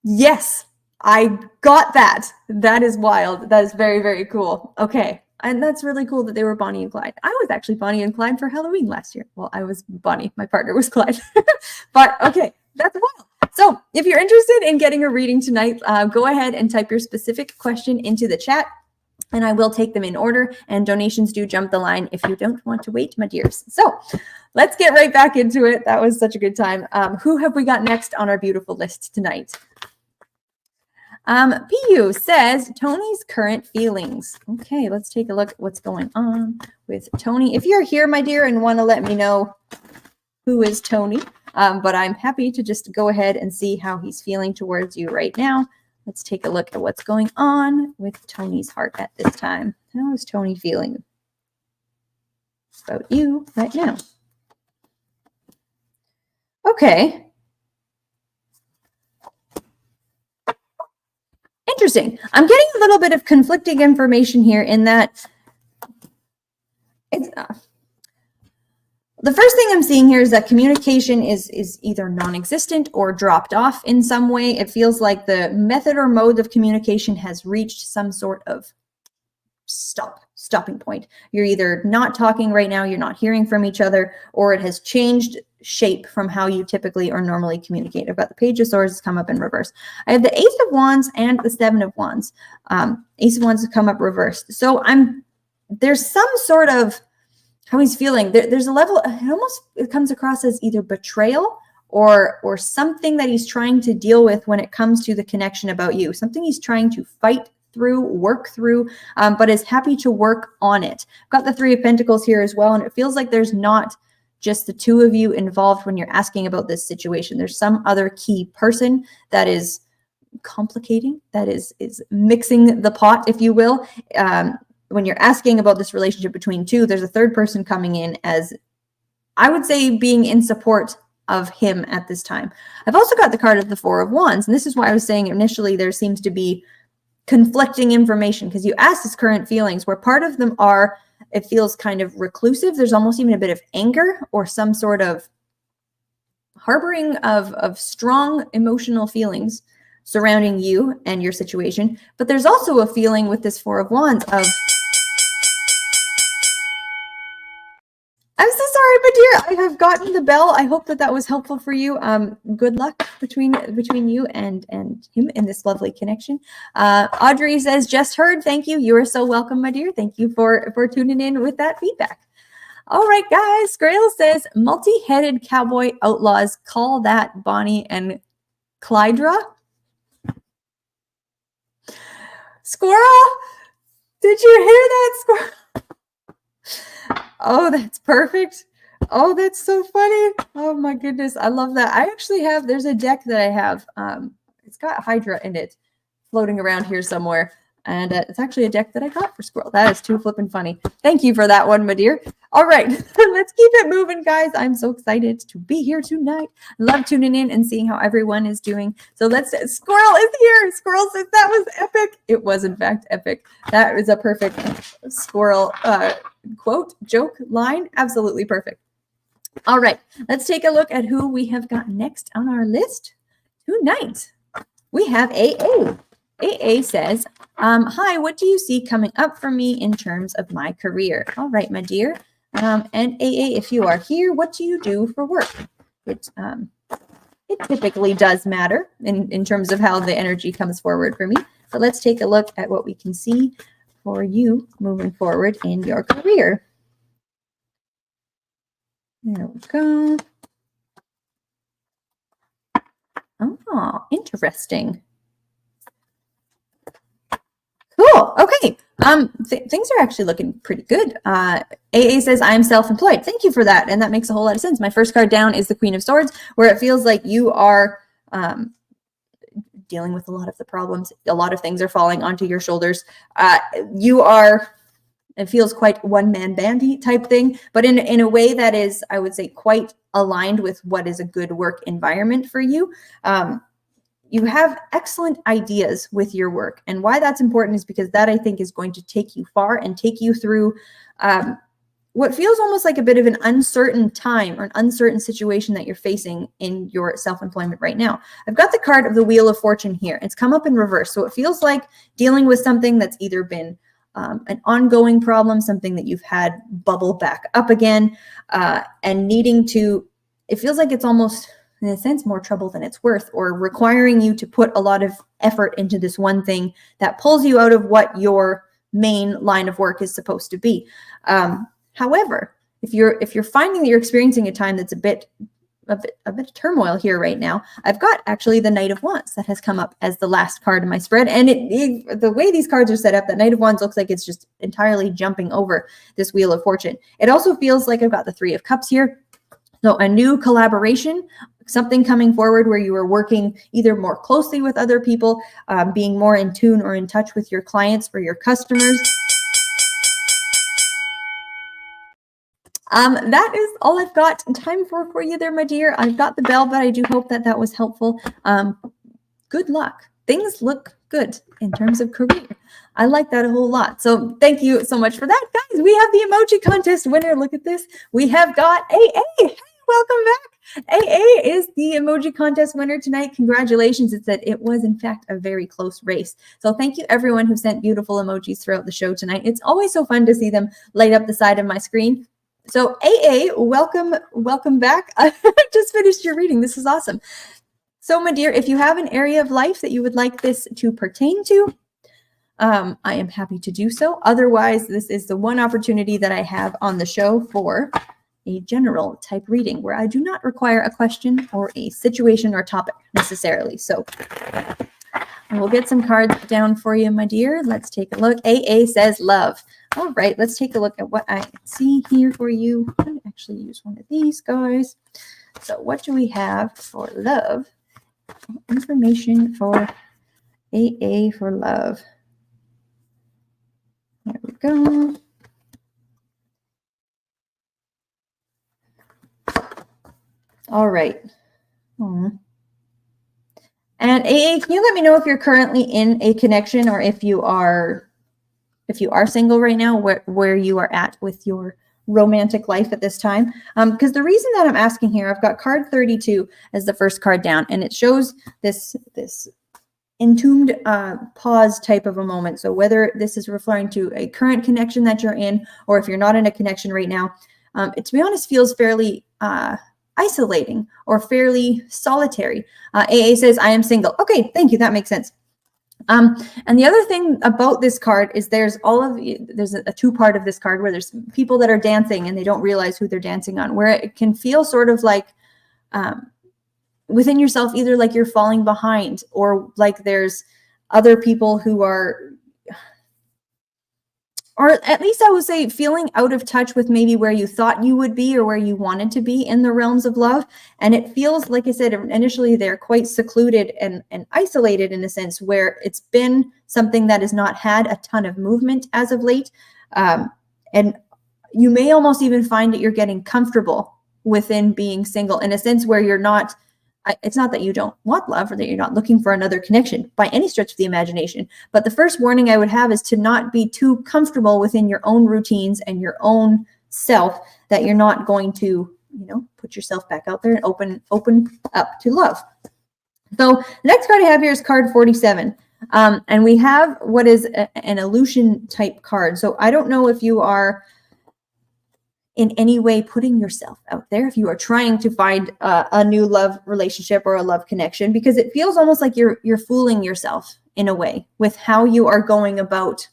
Yes, I got that. That is wild. That is very, very cool. Okay. And that's really cool that they were Bonnie and Clyde. I was actually Bonnie and Clyde for Halloween last year. Well, I was Bonnie. My partner was Clyde. But okay, that's wild. So if you're interested in getting a reading tonight, go ahead and type your specific question into the chat, and I will take them in order. And donations do jump the line if you don't want to wait, my dears. So let's get right back into it. That was such a good time. Who have we got next on our beautiful list tonight? PU says, Tony's current feelings. Okay, let's take a look at what's going on with Tony. If you're here, my dear, and want to let me know who is Tony, but I'm happy to just go ahead and see how he's feeling towards you right now. Let's take a look at what's going on with Tony's heart at this time. How is Tony feeling about you right now? Okay. Interesting. I'm getting a little bit of conflicting information here in that it's the first thing I'm seeing here is that communication is either non-existent or dropped off in some way. It feels like the method or mode of communication has reached some sort of stopping point. You're either not talking right now, you're not hearing from each other, or it has changed shape from how you typically or normally communicate. I've got the Page of Swords come up in reverse. I have the Ace of Wands and the Seven of Wands. Ace of Wands has come up reversed. So there's some sort of how he's feeling. There's a level, it comes across as either betrayal or something that he's trying to deal with when it comes to the connection about you, something he's trying to fight through, work through, but is happy to work on it. I've got the Three of Pentacles here as well, and it feels like there's not just the two of you involved when you're asking about this situation. There's some other key person that is complicating, that is mixing the pot, if you will. When you're asking about this relationship between two, there's a third person coming in as, I would say, being in support of him at this time. I've also got the card of the Four of Wands, and this is why I was saying initially there seems to be conflicting information, because you ask his current feelings, where part of them are, it feels kind of reclusive. There's almost even a bit of anger or some sort of harboring of strong emotional feelings surrounding you and your situation. But there's also a feeling with this Four of Wands of, I'm so sorry, but dear, I have gotten the bell. I hope that was helpful for you. Good luck between you and him in this lovely connection. Audrey says, just heard. Thank you. You are so welcome, my dear. Thank you for tuning in with that feedback. All right, guys. Grail says, multi-headed cowboy outlaws, call that Bonnie and Clydra. Squirrel, did you hear that, squirrel? Oh, that's perfect. Oh, that's so funny. Oh my goodness. I love that. I actually have, there's a deck that I have. It's got Hydra in it floating around here somewhere. And it's actually a deck that I got for Squirrel. That is too flippin' funny. Thank you for that one, my dear. All right, let's keep it moving, guys. I'm so excited to be here tonight. Love tuning in and seeing how everyone is doing. So Squirrel is here. Squirrel says that was epic. It was, in fact, epic. That is a perfect Squirrel quote, joke, line. Absolutely perfect. All right, let's take a look at who we have got next on our list tonight. We have AA. AA says, hi, what do you see coming up for me in terms of my career? All right, my dear. And AA, if you are here, what do you do for work? It typically does matter in terms of how the energy comes forward for me. But let's take a look at what we can see for you moving forward in your career. There we go. Oh, interesting. Cool. Okay. Things are actually looking pretty good. AA says, I'm self-employed. Thank you for that. And that makes a whole lot of sense. My first card down is the Queen of Swords, where it feels like you are dealing with a lot of the problems. A lot of things are falling onto your shoulders. It feels quite one-man bandy type thing, but in a way that is, I would say, quite aligned with what is a good work environment for you. You have excellent ideas with your work. And why that's important is because that, I think, is going to take you far and take you through what feels almost like a bit of an uncertain time or an uncertain situation that you're facing in your self-employment right now. I've got the card of the Wheel of Fortune here. It's come up in reverse. So it feels like dealing with something that's either been an ongoing problem, something that you've had bubble back up again, and needing to, it feels like it's almost, in a sense, more trouble than it's worth, or requiring you to put a lot of effort into this one thing that pulls you out of what your main line of work is supposed to be. However, if you're finding that you're experiencing a time that's a bit of turmoil here right now, I've got actually the Knight of Wands that has come up as the last card in my spread. And the way these cards are set up, that Knight of Wands looks like it's just entirely jumping over this Wheel of Fortune. It also feels like I've got the Three of Cups here. So a new collaboration something coming forward where you are working either more closely with other people, being more in tune or in touch with your clients or your customers. That is all I've got time for you there, my dear. I've got the bell, but I do hope that that was helpful. Good luck. Things look good in terms of career. I like that a whole lot. So thank you so much for that, guys. We have the emoji contest winner. Look at this. We have got AA. Hey, welcome back. AA is the emoji contest winner tonight. Congratulations. It said it was, in fact, a very close race. So thank you, everyone who sent beautiful emojis throughout the show tonight. It's always so fun to see them light up the side of my screen. So AA, welcome back. I just finished your reading. This is awesome. So, my dear, if you have an area of life that you would like this to pertain to, I am happy to do so. Otherwise, this is the one opportunity that I have on the show for a general type reading where I do not require a question or a situation or topic necessarily. So I will get some cards down for you, my dear. Let's take a look. AA says love. All right, let's take a look at what I see here for you. I'm going to actually use one of these guys. So what do we have for love? Information for AA for love. There we go. All right. And AA, can you let me know if you're currently in a connection or if you are single right now, where you are at with your romantic life at this time? Because the reason that I'm asking here, I've got card 32 as the first card down, and it shows this entombed pause type of a moment. So whether this is referring to a current connection that you're in, or if you're not in a connection right now, it, to be honest, feels fairly isolating or fairly solitary. AA says, I am single. Okay, thank you. That makes sense. And the other thing about this card is there's a two-part of this card where there's people that are dancing and they don't realize who they're dancing on, where it can feel sort of like within yourself, either like you're falling behind or like there's other people who are, or at least I would say feeling out of touch with maybe where you thought you would be or where you wanted to be in the realms of love. And it feels, like I said, initially they're quite secluded and isolated in a sense where it's been something that has not had a ton of movement as of late. And you may almost even find that you're getting comfortable within being single in a sense where you're not, it's not that you don't want love or that you're not looking for another connection by any stretch of the imagination. But the first warning I would have is to not be too comfortable within your own routines and your own self, that you're not going to, put yourself back out there and open up to love. So the next card I have here is card 47. And we have what is an illusion type card. So I don't know if you are in any way putting yourself out there, if you are trying to find a new love relationship or a love connection, because it feels almost like you're fooling yourself in a way with how you are going about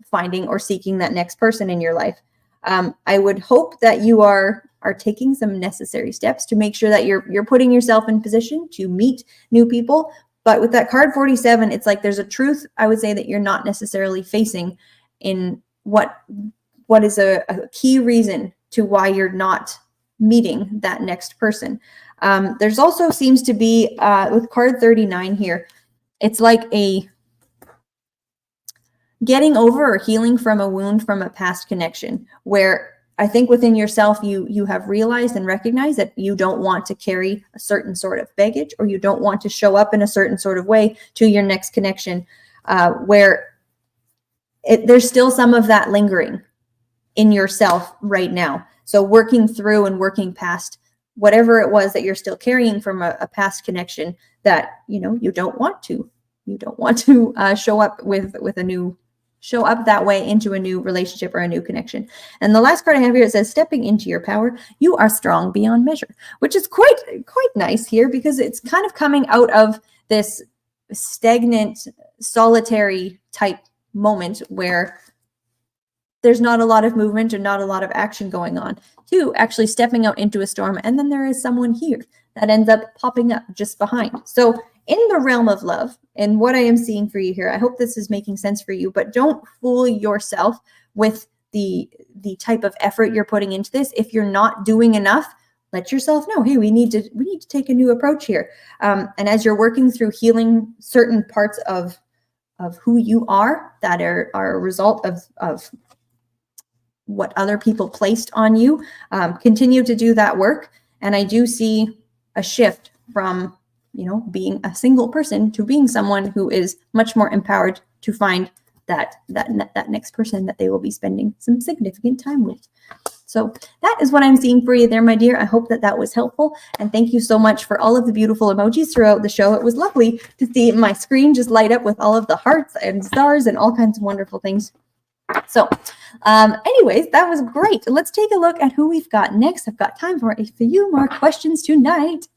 finding or seeking that next person in your life. I would hope that you are taking some necessary steps to make sure that you're putting yourself in position to meet new people. But with that card 47, it's like there's a truth, I would say, that you're not necessarily facing in what is a key reason to why you're not meeting that next person. There's also seems to be, with card 39 here, it's like a getting over or healing from a wound from a past connection, where I think within yourself, you have realized and recognized that you don't want to carry a certain sort of baggage, or you don't want to show up in a certain sort of way to your next connection, where there's still some of that lingering in yourself right now. So working through and working past whatever it was that you're still carrying from a past connection that, you don't want to show up that way into a new relationship or a new connection. And the last card I have here, it says, stepping into your power, you are strong beyond measure, which is quite nice here, because it's kind of coming out of this stagnant, solitary type moment where there's not a lot of movement or not a lot of action going on, to actually stepping out into a storm. And then there is someone here that ends up popping up just behind. So in the realm of love, and what I am seeing for you here, I hope this is making sense for you, but don't fool yourself with the type of effort you're putting into this if you're not doing enough let yourself know, hey, we need to take a new approach here. And as you're working through healing certain parts of who you are that are a result of what other people placed on you, continue to do that work. And I do see a shift from, being a single person to being someone who is much more empowered to find that next person that they will be spending some significant time with. So that is what I'm seeing for you there, my dear. I hope that was helpful. And thank you so much for all of the beautiful emojis throughout the show. It was lovely to see my screen just light up with all of the hearts and stars and all kinds of wonderful things. So anyways, that was great. Let's take a look at who we've got next. I've got time for a few more questions tonight.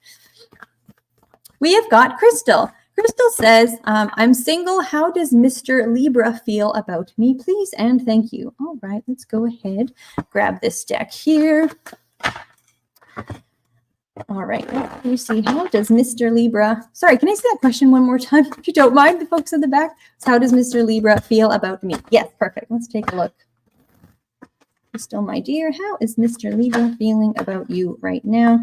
We have got Crystal. Crystal says, I'm single. How does Mr. Libra feel about me, please? And thank you. All right, let's go ahead. Grab this deck here. All right, let me see. How does Mr. Libra... Sorry, can I say that question one more time, if you don't mind, the folks in the back? So how does Mr. Libra feel about me? Yes, perfect. Let's take a look. Crystal, my dear, how is Mr. Libra feeling about you right now?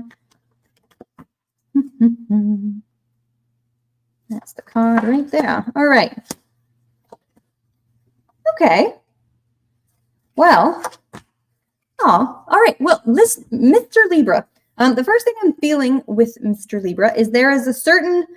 That's the card right there. All right. Okay. Well, all right. Well, Mr. Libra, the first thing I'm feeling with Mr. Libra is there is a certain,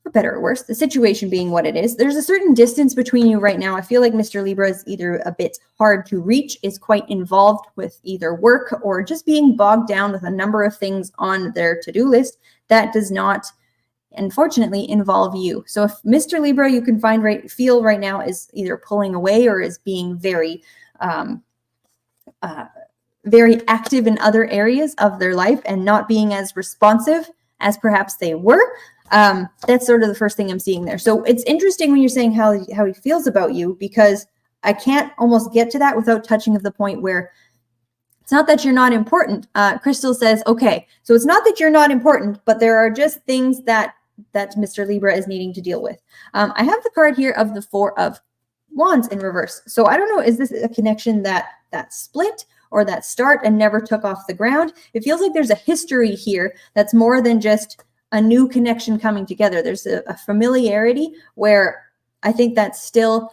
for better or worse, the situation being what it is, there's a certain distance between you right now. I feel like Mr. Libra is either a bit hard to reach, is quite involved with either work or just being bogged down with a number of things on their to-do list that does not, unfortunately, involve you. So if Mr. Libra, you can feel right now is either pulling away or is being very, very active in other areas of their life and not being as responsive as perhaps they were, that's sort of the first thing I'm seeing there. So it's interesting when you're saying how he feels about you, because I can't almost get to that without touching of the point where it's not that you're not important. Crystal says, okay, so it's not that you're not important, but there are just things that Mr. Libra is needing to deal with. I have the card here of the Four of Wands in reverse. So I don't know, is this a connection that split or that start and never took off the ground? It feels like there's a history here that's more than just a new connection coming together. There's a familiarity where I think that's still,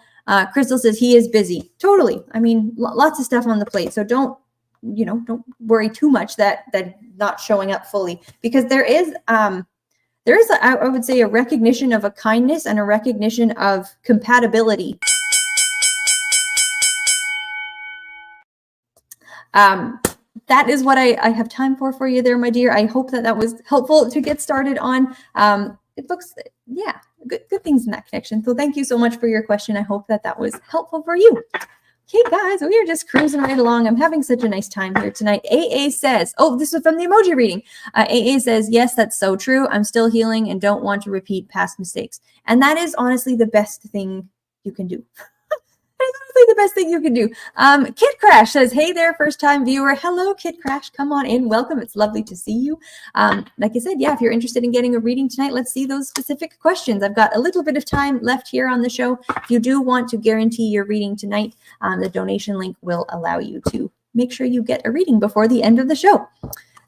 Crystal says he is busy. Totally. I mean, lots of stuff on the plate. So don't worry too much that not showing up fully, because there is I would say a recognition of a kindness and a recognition of compatibility. That is what I have time for you there, my dear. I hope that was helpful to get started on. It looks, yeah, good things in that connection. So thank you so much for your question. I hope that was helpful for you. Okay, guys, we are just cruising right along. I'm having such a nice time here tonight. AA says, oh, this is from the emoji reading. AA says, yes, that's so true. I'm still healing and don't want to repeat past mistakes. And that is honestly the best thing you can do. That is honestly the best thing you can do. Kid Crash says, hey there, first time viewer. Hello, Kid Crash. Come on in. Welcome. It's lovely to see you. Like I said, yeah, if you're interested in getting a reading tonight, let's see those specific questions. I've got a little bit of time left here on the show. If you do want to guarantee your reading tonight, the donation link will allow you to make sure you get a reading before the end of the show.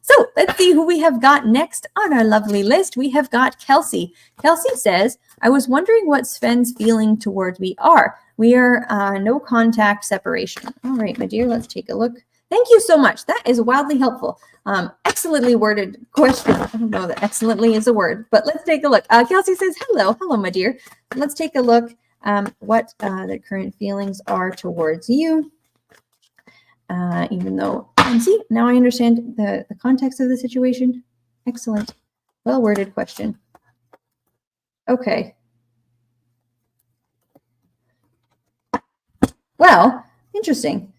So let's see who we have got next on our lovely list. We have got Kelsey. Kelsey says, I was wondering what Sven's feeling towards me are. We are no contact separation. All right, my dear, let's take a look. Thank you so much. That is wildly helpful. Excellently worded question. I don't know that excellently is a word, but let's take a look. Kelsey says, hello, my dear. Let's take a look what the current feelings are towards you. Even though, and see, now I understand the context of the situation. Excellent. Well-worded question. Okay. Well, interesting.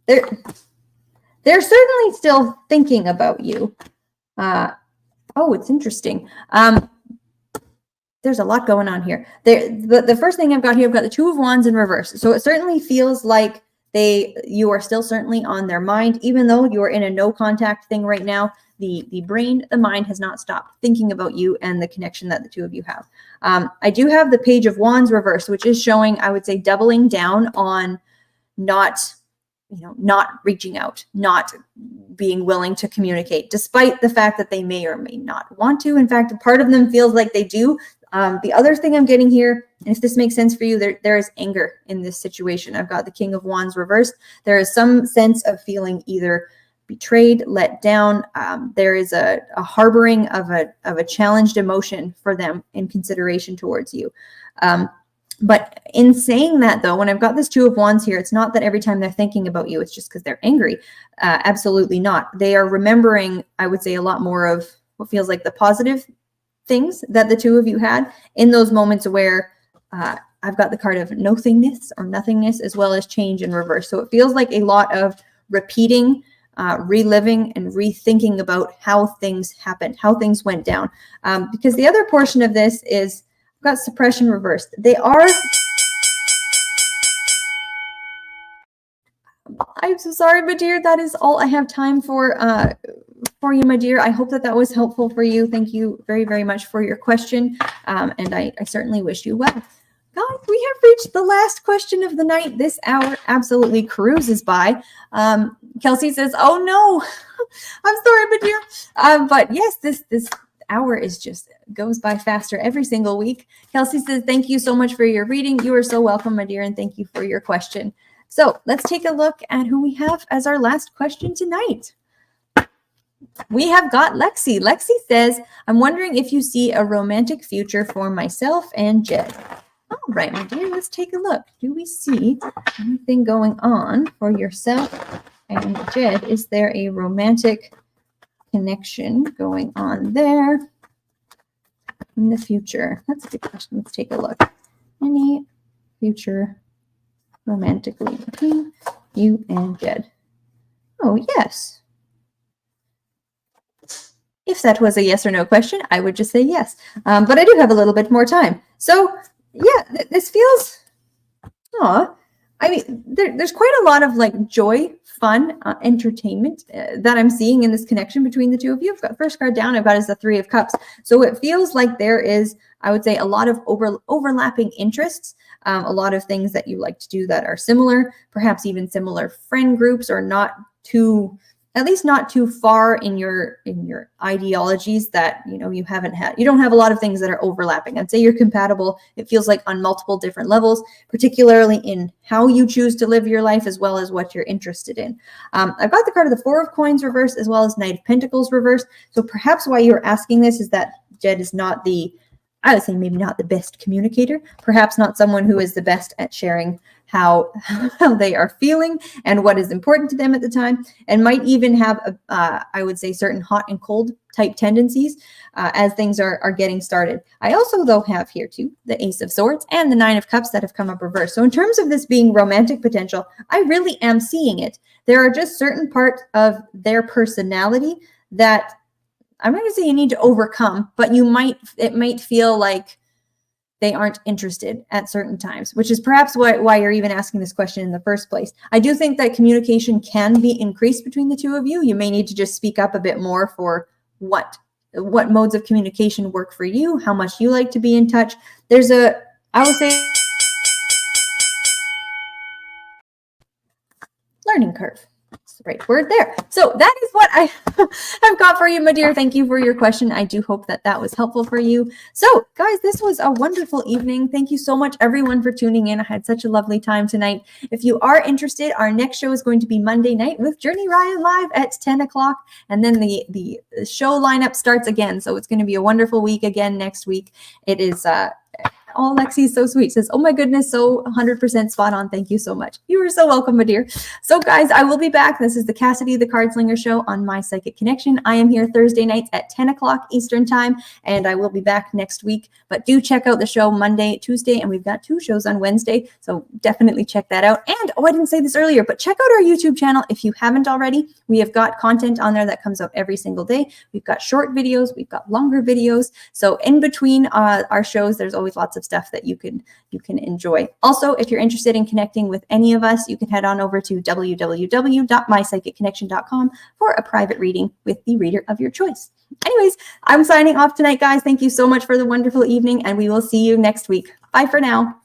They're certainly still thinking about you. Oh, it's interesting. There's a lot going on here. The first thing I've got here, I've got the Two of Wands in reverse. So it certainly feels like you are still certainly on their mind, even though you are in a no contact thing right now. The brain, the mind has not stopped thinking about you and the connection that the two of you have. I do have the Page of Wands reverse, which is showing, I would say, doubling down on not not reaching out, not being willing to communicate, despite the fact that they may or may not want to. In fact, part of them feels like they do. The other thing I'm getting here, and if this makes sense for you, there is anger in this situation. I've got the King of Wands reversed. There is some sense of feeling either betrayed, let down. There is a harboring of a challenged emotion for them in consideration towards you. But in saying that, though, when I've got this Two of Wands here, it's not that every time they're thinking about you, it's just because they're angry. Absolutely not. They are remembering, I would say, a lot more of what feels like the positive things that the two of you had in those moments where I've got the card of nothingness or nothingness, as well as change in reverse. So it feels like a lot of repeating, reliving, and rethinking about how things happened, how things went down. Because the other portion of this is got suppression reversed. They are, I'm so sorry, my dear. That is all I have time for you, my dear. I hope that was helpful for you. Thank you very, very much for your question. And I certainly wish you well. Guys, we have reached the last question of the night. This hour absolutely cruises by. Kelsey says, oh no, I'm sorry, my dear. But yes, this hour is just goes by faster every single week. Kelsey says, thank you so much for your reading. You are so welcome, my dear, and thank you for your question. So let's take a look at who we have as our last question tonight. We have got Lexi. Lexi says, I'm wondering if you see a romantic future for myself and Jed. All right, my dear, let's take a look. Do we see anything going on for yourself and Jed? Is there a romantic connection going on there in the future? That's a good question. Let's take a look. Any future romantically between you and Jed? Oh, yes. If that was a yes or no question, I would just say yes. But I do have a little bit more time. So, yeah, this feels, I mean, there's quite a lot of like joy, fun, entertainment that I'm seeing in this connection between the two of you. I've got first card down, I've got is the Three of Cups. So it feels like there is, I would say, a lot of overlapping interests, a lot of things that you like to do that are similar, perhaps even similar friend groups, or not too, at least not too far in your ideologies that, you don't have a lot of things that are overlapping. I'd say you're compatible. It feels like on multiple different levels, particularly in how you choose to live your life, as well as what you're interested in. I've got the card of the Four of Coins reversed, as well as Knight of Pentacles reversed. So perhaps why you're asking this is that Jed is not I would say maybe not the best communicator, perhaps not someone who is the best at sharing how they are feeling and what is important to them at the time, and might even have, I would say, certain hot and cold type tendencies as things are getting started. I also, though, have here too the Ace of Swords and the Nine of Cups that have come up reversed. So in terms of this being romantic potential, I really am seeing it. There are just certain parts of their personality that I'm not going to say you need to overcome, but it might feel like they aren't interested at certain times, which is perhaps why you're even asking this question in the first place. I do think that communication can be increased between the two of you. You may need to just speak up a bit more for what modes of communication work for you, how much you like to be in touch. I would say, learning curve. That's the right word there. So that is what I've got for you, my dear. Thank you for your question. I do hope that was helpful for you. So guys, this was a wonderful evening. Thank you so much, everyone, for tuning in. I had such a lovely time tonight. If you are interested, our next show is going to be Monday night with Journey Ryan live at 10 o'clock. And then the show lineup starts again. So it's going to be a wonderful week again next week. It is, oh, Lexi's so sweet. Says, oh my goodness, so 100% spot on. Thank you so much. You are so welcome, my dear. So guys, I will be back. This is the Cassidy the Cardslinger show on My Psychic Connection. I am here Thursday nights at 10 o'clock Eastern time, and I will be back next week. But do check out the show Monday, Tuesday, and we've got 2 shows on Wednesday. So definitely check that out. And, I didn't say this earlier, but check out our YouTube channel if you haven't already. We have got content on there that comes out every single day. We've got short videos. We've got longer videos. So in between our shows, there's always lots of stuff that you can enjoy. Also, if you're interested in connecting with any of us, you can head on over to www.mypsychicconnection.com for a private reading with the reader of your choice. Anyways, I'm signing off tonight, guys. Thank you so much for the wonderful evening, and we will see you next week. Bye for now.